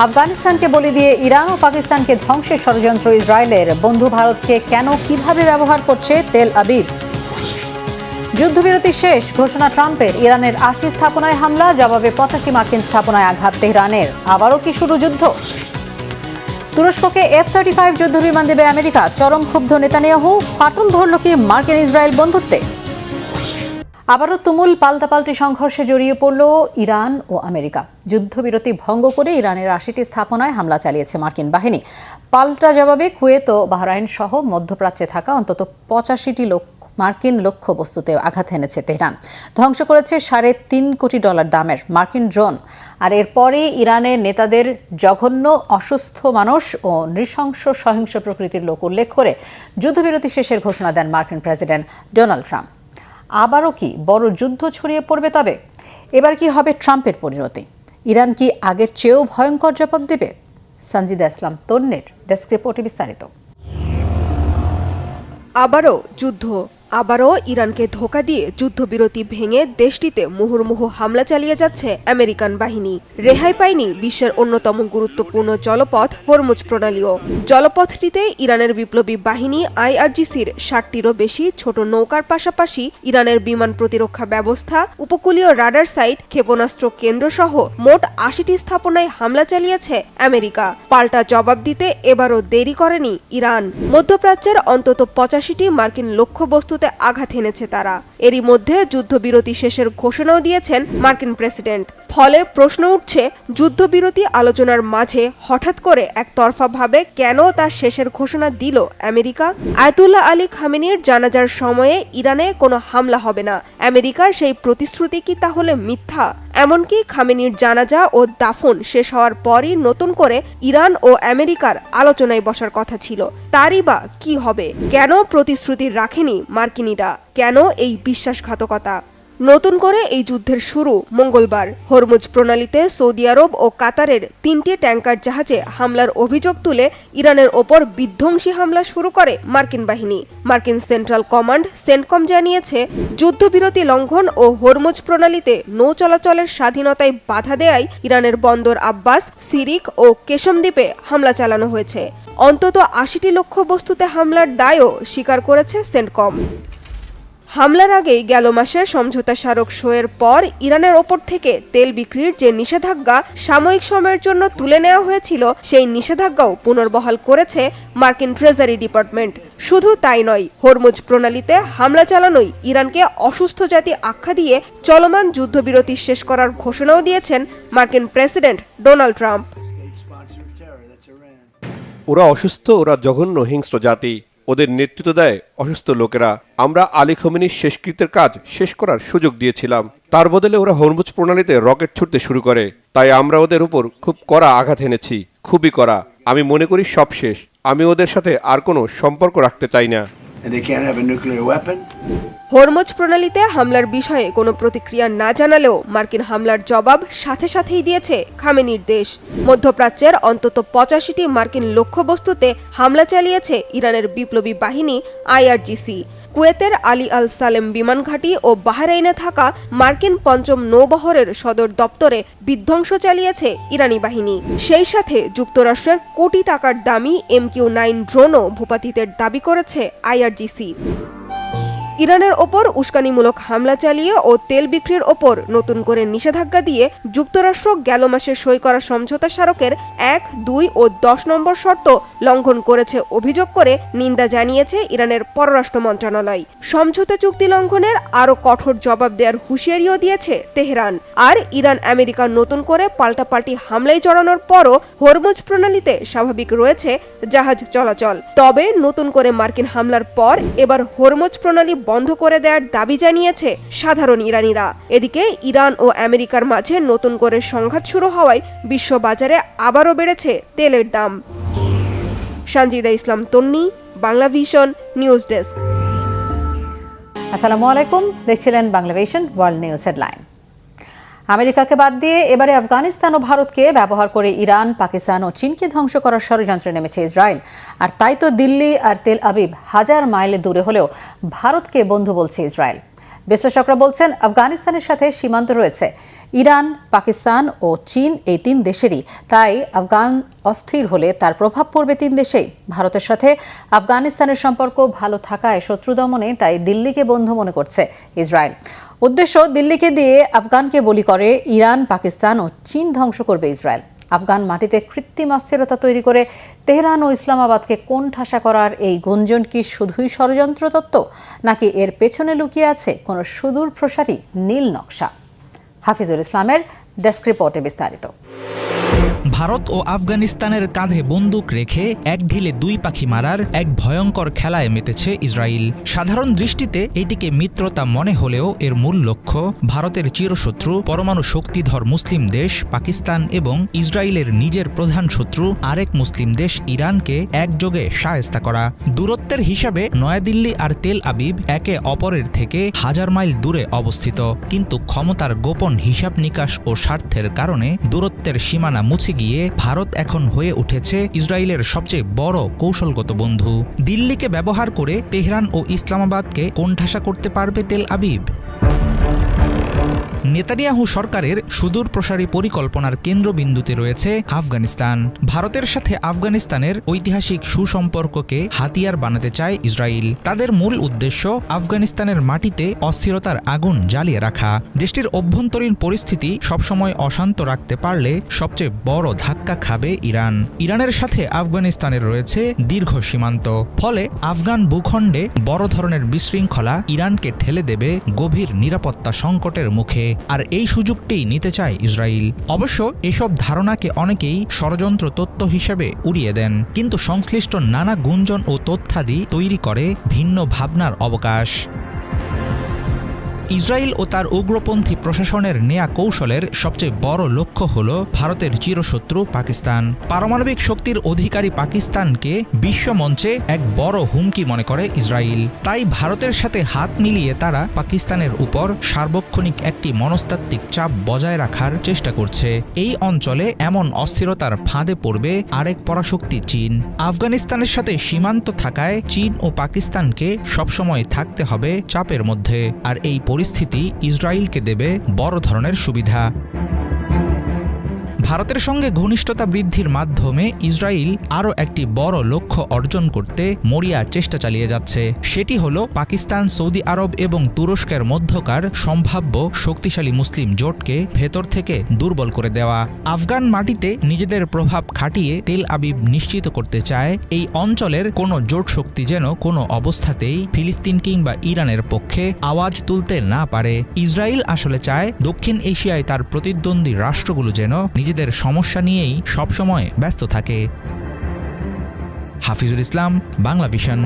আফগানিস্তানকে বলি দিয়ে ইরান ও পাকিস্তানকে ধ্বংসের ষড়যন্ত্র ইসরায়েলের, বন্ধু ভারতকে কেন কিভাবে ব্যবহার করছে তেল আবিব। যুদ্ধবিরতি শেষ ঘোষণা ট্রাম্পের, ইরানের ৮০ স্থাপনায় হামলা, জবাবে ৮৫ মার্কিন স্থাপনায় আঘাত তেহরানের। আবারও কি শুরু যুদ্ধ? তুরস্ককে F-35 যুদ্ধবিমান দেবে আমেরিকা, চরম ক্ষুব্ধ নেতানিয়াহু। ফাটল ধরল কি মার্কিন ইসরায়েল বন্ধুত্বে? আবারও তুমুল পাল্টাপাল্টি সংঘর্ষে জড়িয়ে পড়ল ইরান ও আমেরিকা। যুদ্ধবিরতি ভঙ্গ করে ইরানের ৮০টি স্থাপনায় হামলা চালিয়েছে মার্কিন বাহিনী। পাল্টা জবাবে কুয়েত ও বাহরাইন সহ মধ্যপ্রাচ্যে থাকা অন্তত ৮৫টি মার্কিন লক্ষ্যবস্তুতে আঘাত এনেছে তেহরান। ধ্বংস করেছে $৩.৫ কোটি দামের মার্কিন ড্রোন। আর এরপরে ইরানের নেতাদের জঘন্য, অসুস্থ মানুষ ও নৃশংস সহিংস প্রকৃতির লোক উল্লেখ করে যুদ্ধবিরতি শেষের ঘোষণা দেন মার্কিন প্রেসিডেন্ট ডোনাল্ড ট্রাম্প। আবারও কি বড় যুদ্ধ ছড়িয়ে পড়বে? তবে এবার কি হবে ট্রাম্পের পরিণতি? ইরান কি আগের চেয়েও ভয়ঙ্কর জবাব দেবে? সঞ্জিদা ইসলাম তন্নের ডেস্ক রিপোর্টে বিস্তারিত। আবারও যুদ্ধ, আবারও ইরানকে ধোঁকা দিয়ে যুদ্ধবিরতি ভেঙে দেশটিতে মুহুর্মুহু হামলা চালিয়ে যাচ্ছে আমেরিকান বাহিনী। রেহাই পায়নি বিশ্বের অন্যতম গুরুত্বপূর্ণ জলপথ হরমুজ প্রণালীও। জলপথটিতে ইরানের বিপ্লবী বাহিনী IRGC-র ৬০টিরও বেশি ছোট নৌকার পাশাপাশি ইরানের বিমান প্রতিরক্ষা ব্যবস্থা, উপকূলীয় রাডার সাইট, ক্ষেপণাস্ত্র কেন্দ্র সহ মোট ৮০টি স্থাপনায় হামলা চালিয়েছে আমেরিকা। পাল্টা জবাব দিতে এবারও দেরি করেনি ইরান। মধ্যপ্রাচ্যের অন্তত ৮৫টি মার্কিন লক্ষ্যবস্তু আঘাত এনেছে তারা। এরই মধ্যে যুদ্ধবিরতি শেষের ঘোষণাও দিয়েছেন মার্কিন প্রেসিডেন্ট। ফলে প্রশ্ন উঠছে, যুদ্ধবিরতি আলোচনার মাঝে হঠাৎ করে একতরফাভাবে কেন তার শেষের ঘোষণা দিল আমেরিকা? আয়াতুল্লাহ আলী খামেনির জানাজার সময়ে ইরানে কোনো হামলা হবে না, আমেরিকার সেই প্রতিশ্রুতি কি তাহলে মিথ্যা? এমনকি খামেনির জানাজা ও দাফন শেষ হওয়ার পরই নতুন করে ইরান ও আমেরিকার আলোচনায় বসার কথা ছিল। তারই বা কি হবে? কেন প্রতিশ্রুতি রাখেনি মার্কিনিরা? কেন এই বিশ্বাসঘাতকতা? নতুন করে এই যুদ্ধের শুরু মঙ্গলবার। হরমুজ প্রণালীতে সৌদি আরব ও কাতারের ৩টি ট্যাঙ্কার জাহাজে হামলার অভিযোগ তুলে ইরানের ওপর বিধ্বংসী হামলা শুরু করে মার্কিন বাহিনী। মার্কিন সেন্ট্রাল কমান্ড সেন্টকম জানিয়েছে, যুদ্ধবিরতি লঙ্ঘন ও হরমুজ প্রণালীতে নৌ চলাচলের স্বাধীনতায় বাধা দেয়ায় ইরানের বন্দর আব্বাস, সিরিক ও কেশম দ্বীপে হামলা চালানো হয়েছে। অন্তত ৮০টি লক্ষ্যবস্তুতে হামলার দায়ও স্বীকার করেছে সেন্টকম। হামলার আগেই গেল মাসে সমঝোতা স্মারক সইয়ের পর ইরানের ওপর থেকে তেল বিক্রির যে নিষেধাজ্ঞা সাময়িক সময়ের জন্য তুলে নেওয়া হয়েছিল, সেই নিষেধাজ্ঞাও পুনর্বহাল করেছে মার্কিন ট্রেজারি ডিপার্টমেন্ট। শুধু তাই নয়, হরমুজ প্রণালীতে হামলা চালানোই ইরানকে অসুস্থ জাতি আখ্যা দিয়ে চলমান যুদ্ধবিরতি শেষ করার ঘোষণাও দিয়েছেন মার্কিন প্রেসিডেন্ট ডোনাল্ড ট্রাম্প। ওরা অসুস্থ, ওরা জঘন্য হিংস্র জাতি, ওদের নেতৃত্ব দেয় অসুস্থ লোকেরা। আমরা আলী খমেনির শেষকৃত্যের কাজ শেষ করার সুযোগ দিয়েছিলাম, তার বদলে ওরা হরমুজ প্রণালীতে রকেট ছুটতে শুরু করে। তাই আমরা ওদের উপর খুব কড়া আঘাত এনেছি, খুবই কড়া। আমি মনে করি সব শেষ। আমি ওদের সাথে আর কোনো সম্পর্ক রাখতে চাই না। হরমুজ প্রণালীতে হামলার বিষয়ে কোনো প্রতিক্রিয়া না জানালেও মার্কিন হামলার জবাব সাথে সাথেই দিয়েছে খামেনির দেশ। মধ্যপ্রাচ্যের অন্তত ৮৫টি মার্কিন লক্ষ্যবস্তুতে হামলা চালিয়েছে ইরানের বিপ্লবী বাহিনী IRGC। কুয়েতের আলী আল সালেম বিমান ঘাঁটি ও বাহরাইনে থাকা মার্কিন ৫ম নৌবহরের সদর দপ্তরে বিধ্বংস চালিয়েছে ইরানি বাহিনী। সেই সাথে যুক্তরাষ্ট্রের কোটি টাকার দামি MQ-9 ড্রোনও ভূপাতিতের দাবি করেছে IRGC। ইরানের ওপর উস্কানিমূলক হামলা চালিয়ে ও তেল বিক্রির ওপর নতুন করে নিষেধাজ্ঞা দিয়ে যুক্তরাষ্ট্র গেল মাসে সই করা সমঝোতা স্মারকের ১, ২ ও ১০ নম্বর শর্ত লঙ্ঘন করেছে অভিযোগ করে নিন্দা জানিয়েছে ইরানের পররাষ্ট্র মন্ত্রণালয়। সমঝোতা চুক্তি লঙ্ঘনের আরও কঠোর জবাব দেওয়ার হুঁশিয়ারিও দিয়েছে তেহরান। আর ইরান আমেরিকা নতুন করে পাল্টাপাল্টি হামলায় জড়ানোর পরও হরমুজ প্রণালীতে স্বাভাবিক রয়েছে জাহাজ চলাচল। তবে নতুন করে মার্কিন হামলার পর এবার হরমুজ প্রণালী বন্ধ করে দেওয়ার দাবি জানিয়েছে সাধারণ ইরানিরা। এদিকে ইরান ও আমেরিকার মাঝে নতুন করে সংঘাত শুরু হওয়ায় বিশ্ববাজারে আবারও বেড়েছে তেলের দাম। সঞ্জিদা ইসলাম তন্নি, বাংলা ভিশন নিউজ ডেস্ক। আসসালামু আলাইকুম, দেখছিলেন Bangla vision world news headline. আমেরিকাকে বাদ দিয়ে এবারে আফগানিস্তান ও ভারতকে ব্যবহার করে ইরান, পাকিস্তান ও চীনকে ধ্বংস করার ষড়যন্ত্রে নেমেছে ইসরায়েল। আর তাই তো দিল্লি আর তেল আবিব হাজার মাইল দূরে হলেও ভারতকে বন্ধু বলছে ইসরায়েল। বিশ্লেষকরা বলছেন, আফগানিস্তানের সাথে সীমান্ত রয়েছে, ইরান, পাকিস্তান ও চীন এই তিন দেশেরই। তাই আফগান অস্থির হলে তার প্রভাব পড়বে তিন দেশেই। ভারতের সাথে আফগানিস্তানের সম্পর্ক ভালো থাকায় শত্রু দমনে তাই দিল্লিকে বন্ধু মনে করছে ইসরায়েল। উদ্দেশ্য, দিল্লিকে দিয়ে আফগানকে বলি করে ইরান, পাকিস্তান ও চীন ধ্বংস করবে ইসরায়েল। আফগান মাটিতে কৃত্রিম অস্থিরতা তৈরি করে তেহরান ও ইসলামাবাদকে কোণঠাসা করার এই গুঞ্জন কি শুধুই ষড়যন্ত্র তত্ত্ব, নাকি এর পেছনে লুকিয়ে আছে কোনো সুদূর প্রসারী নীল নকশা? হাফিজুল ইসলামের ডেস্ক রিপোর্টে বিস্তারিত। ভারত ও আফগানিস্তানের কাঁধে বন্দুক রেখে এক ঢিলে দুই পাখি মারার এক ভয়ঙ্কর খেলায় মেতেছে ইসরায়েল। সাধারণ দৃষ্টিতে এটিকে মিত্রতা মনে হলেও এর মূল লক্ষ্য ভারতের চিরশত্রু পরমাণু শক্তিধর মুসলিম দেশ পাকিস্তান এবং ইসরায়েলের নিজের প্রধান শত্রু আরেক মুসলিম দেশ ইরানকে একযোগে শায়েস্তা করা। দূরত্বের হিসাবে নয়াদিল্লি আর তেল আবিব একে অপরের থেকে হাজার মাইল দূরে অবস্থিত, কিন্তু ক্ষমতার গোপন হিসাব নিকাশ ও স্বার্থের কারণে দূরত্বের সীমানা মুছে গিয়ে ভারত এখন হয়ে উঠেছে ইসরায়েলের সবচেয়ে বড় কৌশলগত বন্ধু। দিল্লিকে ব্যবহার করে তেহরান ও ইসলামাবাদকে কোণঠাসা করতে পারবে তেল আবিব। নেতানিয়াহু সরকারের সুদূর প্রসারী পরিকল্পনার কেন্দ্রবিন্দুতে রয়েছে আফগানিস্তান। ভারতের সাথে আফগানিস্তানের ঐতিহাসিক সুসম্পর্ককে হাতিয়ার বানাতে চায় ইসরায়েল। তাদের মূল উদ্দেশ্য আফগানিস্তানের মাটিতে অস্থিরতার আগুন জ্বালিয়ে রাখা। দেশটির অভ্যন্তরীণ পরিস্থিতি সবসময় অশান্ত রাখতে পারলে সবচেয়ে বড় ধাক্কা খাবে ইরান। ইরানের সাথে আফগানিস্তানের রয়েছে দীর্ঘ সীমান্ত, ফলে আফগান ভূখণ্ডে বড় ধরনের বিশৃঙ্খলা ইরানকে ঠেলে দেবে গভীর নিরাপত্তা সংকটের মুখে। আর এই সুযোগটি নিতে চায় ইসরায়েল। অবশ্য এসব ধারণাকে অনেকেই ষড়যন্ত্র তত্ত্ব হিসেবে উড়িয়ে দেন, কিন্তু সংশ্লিষ্ট নানা গুঞ্জন ও তথ্যাদি তৈরি করে ভিন্ন ভাবনার অবকাশ। ইসরায়েল ও তার উগ্রপন্থী প্রশাসনের নেয়া কৌশলের সবচেয়ে বড় লক্ষ্য হল ভারতের চিরশত্রু পাকিস্তান। পারমাণবিক শক্তির অধিকারী পাকিস্তানকে বিশ্বমঞ্চে এক বড় হুমকি মনে করে ইসরায়েল। তাই ভারতের সাথে হাত মিলিয়ে তারা পাকিস্তানের উপর সার্বক্ষণিক একটি মনস্তাত্ত্বিক চাপ বজায় রাখার চেষ্টা করছে। এই অঞ্চলে এমন অস্থিরতার ফাঁদে পড়বে আরেক পরাশক্তি চীন। আফগানিস্তানের সাথে সীমান্ত থাকায় চীন ও পাকিস্তানকে সবসময় থাকতে হবে চাপের মধ্যে, আর এই পরিস্থিতি ইসরায়েলকে দেবে বড় ধরনের সুবিধা। ভারতের সঙ্গে ঘনিষ্ঠতা বৃদ্ধির মাধ্যমে ইসরায়েল আরও একটি বড় লক্ষ্য অর্জন করতে মরিয়া চেষ্টা চালিয়ে যাচ্ছে। সেটি হল পাকিস্তান, সৌদি আরব এবং তুরস্কের মধ্যকার সম্ভাব্য শক্তিশালী মুসলিম জোটকে ভেতর থেকে দুর্বল করে দেওয়া। আফগান মাটিতে নিজেদের প্রভাব খাটিয়ে তেল আবিব নিশ্চিত করতে চায় এই অঞ্চলের কোনো জোট শক্তি যেন কোনো অবস্থাতেই ফিলিস্তিন কিংবা ইরানের পক্ষে আওয়াজ তুলতে না পারে। ইসরায়েল আসলে চায় দক্ষিণ এশিয়ায় তার প্রতিদ্বন্দ্বী রাষ্ট্রগুলো যেন নিজেদের সমস্যা নিয়েই সবসময় ব্যস্ত থাকে। হাফিজুল ইসলাম, বাংলা ভিশন।